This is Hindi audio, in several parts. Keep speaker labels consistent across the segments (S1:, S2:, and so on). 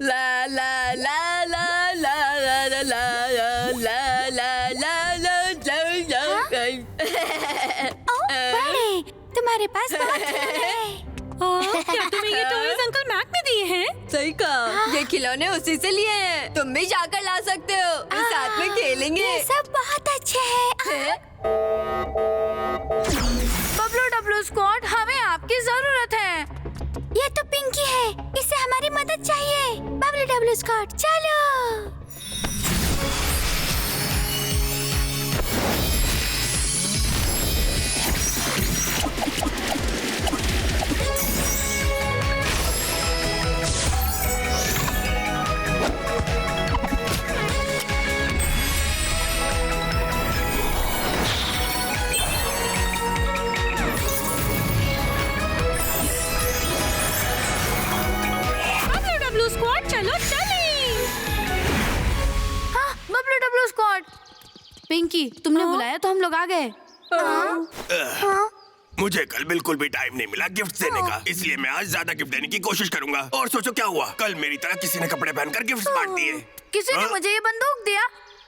S1: ला ला ला ला ला ला ला ला ला ला ला
S2: बड़े, तुम्हारे पास बहुत खिलौने हैं।
S3: क्या तुम्हें ये टॉयज अंकल मैक ने दिए हैं?
S1: सही कहा, ये खिलौने उसी से लिए हैं। तुम भी जाकर ला सकते हो, साथ में खेलेंगे।
S2: ये सब बहुत अच्छे हैं।
S4: बबलू डब्लू स्क्वाड, हमें आपकी जरूरत है।
S2: ये तो पिंकी है, इसे हमारी मदद चाहिए। बबलू डब्लू स्क्वाड, चलो।
S3: बबलू स्क्वाड, चलो चलें।
S4: हाँ, बबलू डब्लू स्क्वाड। पिंकी, तुमने बुलाया तो हम लोग आ गए।
S5: मुझे कल बिल्कुल भी टाइम नहीं मिला गिफ्ट देने का, इसलिए मैं आज ज्यादा गिफ्ट देने की कोशिश करूंगा। और सोचो क्या हुआ, कल मेरी तरह किसी ने कपड़े पहनकर गिफ्ट बांट दिए।
S4: किसी ने मुझे ये बंदूक दिया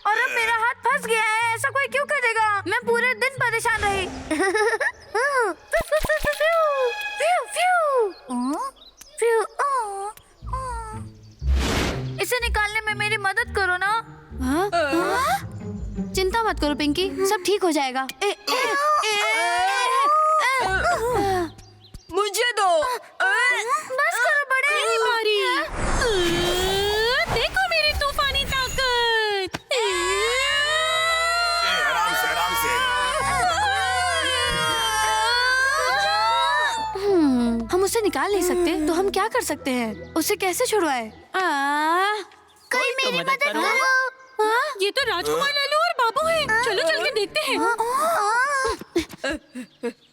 S4: और अब मेरा हाथ फंस गया है। ऐसा कोई क्यों करेगा? मैं पूरे दिन परेशान रही। इसे निकालने में मेरी मदद करो ना। चिंता मत करो पिंकी, सब ठीक हो जाएगा।
S1: मुझे दो।
S4: बस करो बड़े।
S3: मेरी बारी। देखो मेरी तूफानी ताकत।
S5: आराम से आराम से।
S4: हम उसे निकाल नहीं सकते तो हम क्या कर सकते हैं? उसे कैसे छुड़वाएं?
S2: कोई मेरी मदद करो।
S3: ये तो राजकुमार लालू और बाबू हैं। चलो चल के देखते हैं।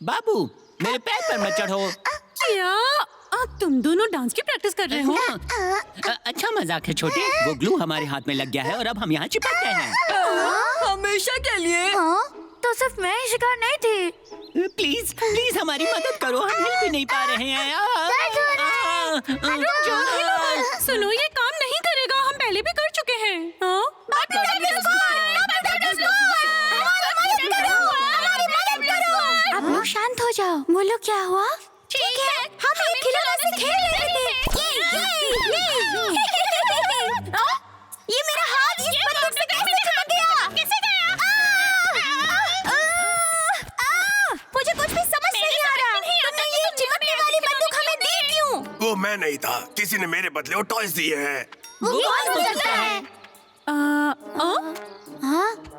S6: बाबू, मेरे पैर पर मत चढ़ो।
S3: क्या आप तुम दोनों डांस की प्रैक्टिस कर रहे हो?
S6: अच्छा मजाक है छोटे। वो ग्लू हमारे हाथ में लग गया है और अब हम यहाँ चिपक गए हैं।
S1: हमेशा के लिए।
S4: तो सिर्फ मैं ही शिकार नहीं थी।
S6: प्लीज प्लीज हमारी मदद करो, हम हिल भी नहीं पा रहे हैं।
S3: रुक जाओ। सुनो, ये काम नहीं करेगा, हम पहले भी कर चुके हैं।
S2: आप लोग शांत हो जाओ। बोलो क्या हुआ? ठीक है, हम एक खिलौने से खेल रहे थे। ये मेरा हाथ इस बंदूक से कैसे चिपक गया? कैसे गया? मुझे कुछ भी समझ नहीं आ रहा। तुमने ये चिपकने वाली बंदूक हमें दी क्यों?
S5: वो मैं नहीं था, किसी ने मेरे बदले वो टॉयज दिए हैं।
S2: वो कौन हो सकता है?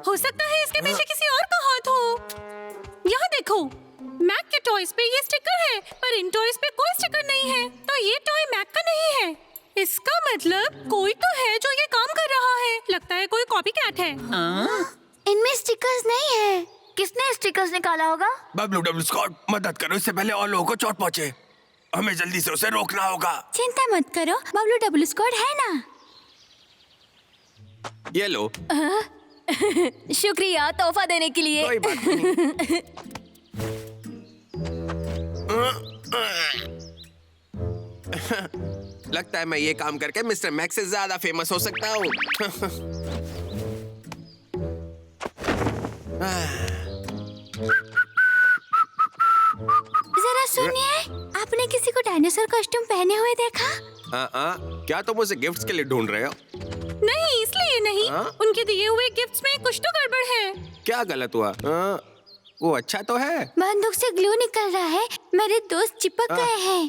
S3: हो सकता है इसके पीछे किसी और का हाथ हो। यहाँ देखो, मैक के टॉयज पे ये स्टिकर है, पर इन टॉयज पे कोई स्टिकर नहीं है, तो ये टॉय मैक का नहीं है। इसका मतलब कोई तो है जो ये काम कर रहा है। लगता है कोई कॉपीकैट है।
S2: इनमें स्टिकर्स नहीं है।
S4: किसने स्टिकर्स निकाला होगा?
S5: बबलू डब्लू स्क्वाड, मदद करो, इससे पहले और लोगों को चोट पहुंचे। हमें जल्दी से उसे रोकना होगा।
S2: चिंता मत करो, बबलू डब्लू स्क्वाड है ना।
S5: ये लो।
S1: शुक्रिया तोहफा देने के लिए।
S5: कोई बात नहीं। लगता है मैं ये काम करके मिस्टर मैक्स से ज्यादा फेमस हो सकता हूँ।
S2: जरा सुनिए, आपने किसी को डायनासोर कॉस्ट्यूम पहने हुए देखा?
S5: क्या तुम उसे गिफ्ट्स के लिए ढूंढ रहे हो?
S3: नहीं, इसलिए नहीं। उनके दिए हुए गिफ्ट्स में कुछ तो गड़बड़ है।
S5: क्या गलत हुआ? वो अच्छा तो है।
S2: बंदूक से ग्लू निकल रहा है, मेरे दोस्त चिपक गए हैं।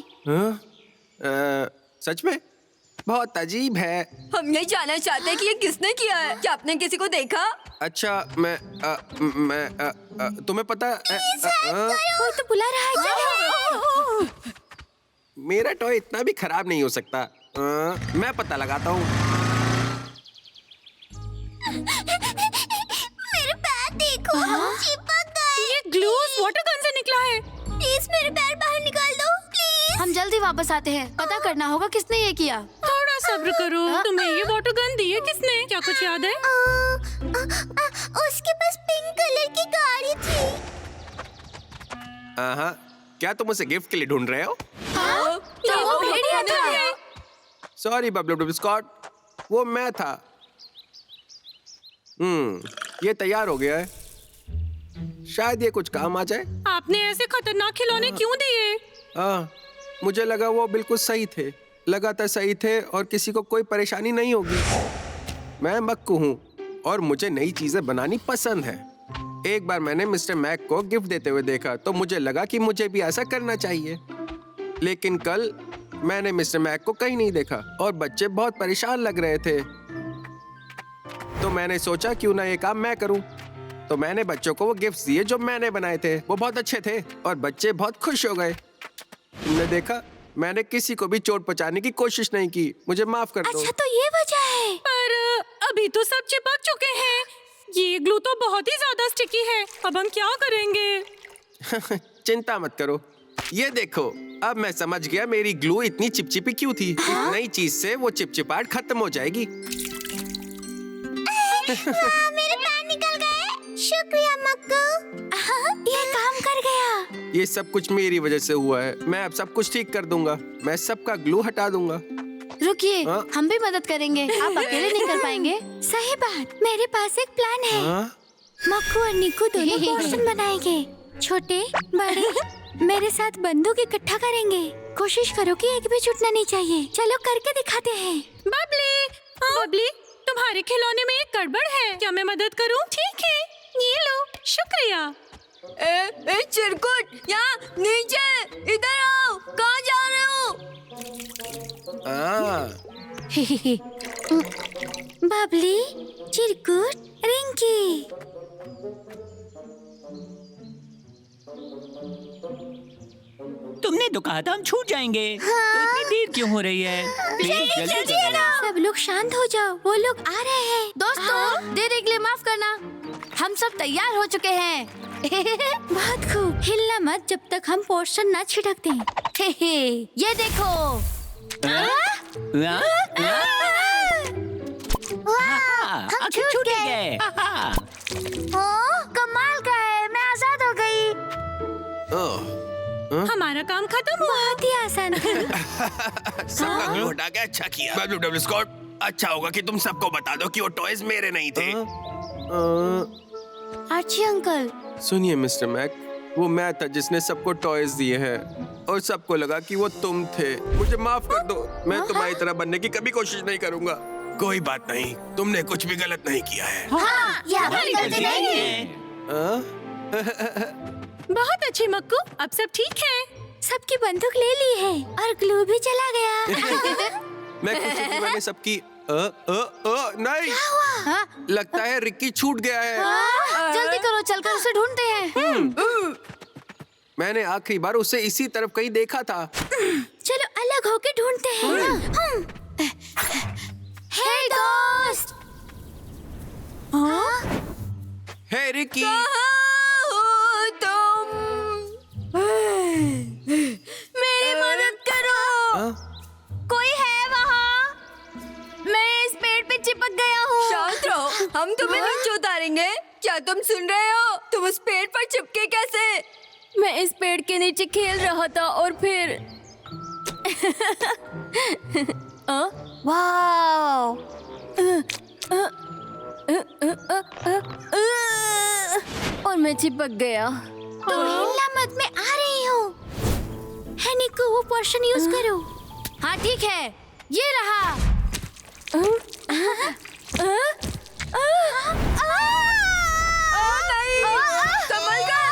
S5: सच में बहुत अजीब है।
S1: हम ये जानना चाहते हैं कि ये किसने किया है। क्या आपने किसी को देखा?
S5: अच्छा, मैं तुम्हें पता
S2: कोई तो बुला रहा है। चलो।
S5: मेरा टॉय इतना भी खराब नहीं हो सकता। मैं पता लगाता हूँ।
S2: मेरे पैर देखो, चिपक गए।
S3: ये ग्लू उस वाटर गन से निकला है।
S2: प्लीज मेरे पैर बाहर निकाल दो, प्लीज।
S4: हम जल्दी वापस आते हैं। पता करना होगा किसने ये किया।
S3: थोड़ा सब्र करो। तुम्हें ये वाटर गन दी है किसने? क्या कुछ याद है?
S2: उसके पास पिंक कलर की गाड़ी थी।
S5: क्या तुम उसे गिफ्ट के लिए ढूंढ रहे हो?
S1: तो वो भेड़िया था।
S7: सॉरी बबलू डब्ल्यू स्कॉट, वो मैं था। ये तैयार हो गया है, शायद ये कुछ काम आ जाए।
S3: आपने ऐसे खतरनाक खिलौने क्यों दिए?
S7: मुझे लगा वो बिल्कुल सही थे, लगातार सही थे और किसी को कोई परेशानी नहीं होगी। मैं मक्कू हूँ और मुझे नई चीजें बनानी पसंद है। एक बार मैंने मिस्टर मैक को गिफ्ट देते हुए देखा तो मुझे लगा कि मुझे भी ऐसा करना चाहिए, लेकिन कल मैंने मिस्टर मैक को कहीं नहीं देखा और बच्चे बहुत परेशान लग रहे थे। तो मैंने सोचा क्यों ना ये काम मैं करूं। तो मैंने बच्चों को वो गिफ्ट्स दिए जो मैंने बनाए थे। वो बहुत अच्छे थे और बच्चे बहुत खुश हो गए। तुमने देखा, मैंने किसी को भी चोट पहुंचाने की कोशिश नहीं की। मुझे माफ कर दो।
S2: अच्छा तो ये वजह है।
S3: पर अभी तो सब चिपक चुके हैं। ये ग्लू तो बहुत ही ज्यादा स्टिकी है। अब हम क्या करेंगे?
S7: चिंता मत करो, ये देखो, अब मैं समझ गया मेरी ग्लू इतनी चिपचिपी क्यों थी। इस नई चीज से वो चिपचिपाहट खत्म हो जाएगी।
S2: मेरे पैर निकल गए। शुक्रिया मक्कू, ये काम कर गया।
S7: ये सब कुछ मेरी वजह से हुआ है। मैं अब सब कुछ ठीक कर दूंगा। मैं सबका ग्लू हटा दूंगा।
S4: रुकिए, हम भी मदद करेंगे। आप अकेले नहीं कर पाएंगे।
S2: सही बात, मेरे पास एक प्लान है। मक्कू और निक्कू दोनों पोर्शन बनाएंगे। छोटे बड़े मेरे साथ बंदूक इकट्ठा करेंगे। कोशिश करो कि एक भी छूटना नहीं चाहिए। चलो करके दिखाते हैं।
S3: बबली, बबली, तुम्हारे खिलौने में एक गड़बड़ है। क्या मैं मदद करूं? ठीक है, ये लो। शुक्रिया।
S1: चिरकुट, यहाँ नीचे, इधर आओ। कहाँ जा रहे हो?
S2: बबली, चिरकुट, रिंकी।
S6: तुमने तो कहा था हम छूट जाएंगे। तो इतनी देर क्यों हो रही है? प्लीज जल्दी करो।
S2: सब लोग शांत हो जाओ, वो लोग आ रहे हैं।
S4: दोस्तों, देरी के लिए माफ करना। हम सब तैयार हो चुके हैं।
S2: बहुत खूब। हिलना मत जब तक हम पोर्शन ना छिड़कते हैं।
S4: ये देखो।
S2: हम छूट गए।
S4: कमाल का है, मैं आजाद हो गई।
S3: हमारा काम खत्म हुआ।
S2: बहुत ही आसान था।
S5: सबका ग्लू हटा के अच्छा किया। बबलू डब्ल्यू स्कॉट, अच्छा होगा कि तुम सबको बता दो कि वो टॉयज मेरे नहीं थे।
S4: आर्ची अंकल,
S7: सुनिए मिस्टर मैक, वो मैं था जिसने सबको टॉयज दिए हैं और सबको लगा कि वो तुम थे। मुझे माफ कर दो। मैं तुम्हारी तरह बनने की कभी कोशिश नहीं करूंगा।
S5: कोई बात नहीं, तुमने कुछ भी गलत नहीं किया है।
S2: ये हमारी गलती नहीं है।
S3: बहुत अच्छी मक्कू, अब सब ठीक है।
S2: सबकी बंदूक ले ली है और ग्लू भी चला गया।
S7: मैं खुश हूं कि मैंने सबकी नहीं, लगता है रिक्की छूट गया है।
S4: जल्दी करो, चलकर उसे ढूंढते हैं।
S7: मैंने आखिरी बार उसे इसी तरफ कहीं देखा था।
S2: चलो अलग होके ढूंढते हैं। हे दोस्त।
S7: हे रिक्की,
S1: तुम मेरी मदद करो।
S4: कोई है वहाँ? मैं इस पेड़ पे चिपक गया हूँ।
S1: शांत रहो, हम तुम्हें नीचे उतारेंगे। क्या तुम सुन रहे हो? तुम उस पेड़ पर चिपके कैसे?
S4: मैं इस पेड़ के नीचे खेल रहा था और फिर वाव! और मैं चिपक गया।
S2: तुम हिलना मत, मैं आ रही हूँ। है निक्कू, वो पोर्शन यूज करो।
S4: हाँ ठीक है, ये रहा।
S1: संभल कर।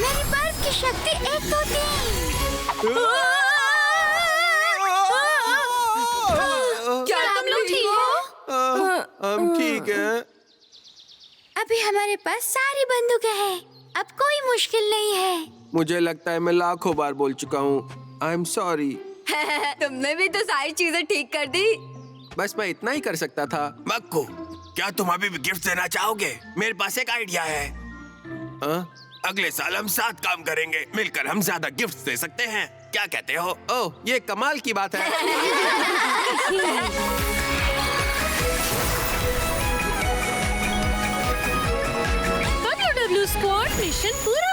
S2: मेरी बर्फ की शक्ति 1 2 3।
S1: क्या तुम लोग ठीक हो?
S7: हम ठीक हैं।
S2: अभी हमारे पास सारी बंदूकें हैं। अब कोई मुश्किल नहीं है।
S7: मुझे लगता है मैं लाखों बार बोल चुका हूँ। I am sorry.
S1: तुमने भी तो सारी चीजें ठीक कर दी।
S7: बस मैं इतना ही कर सकता था।
S5: मक्कू, क्या तुम अभी भी गिफ्ट देना चाहोगे? मेरे पास एक आइडिया है। अगले साल हम साथ काम करेंगे। मिलकर हम ज्यादा गिफ्ट्स दे सकते हैं। क्या कहते हो?
S7: ओह, ये कमाल की बात है।
S3: WW स्क्वाड मिशन पूरा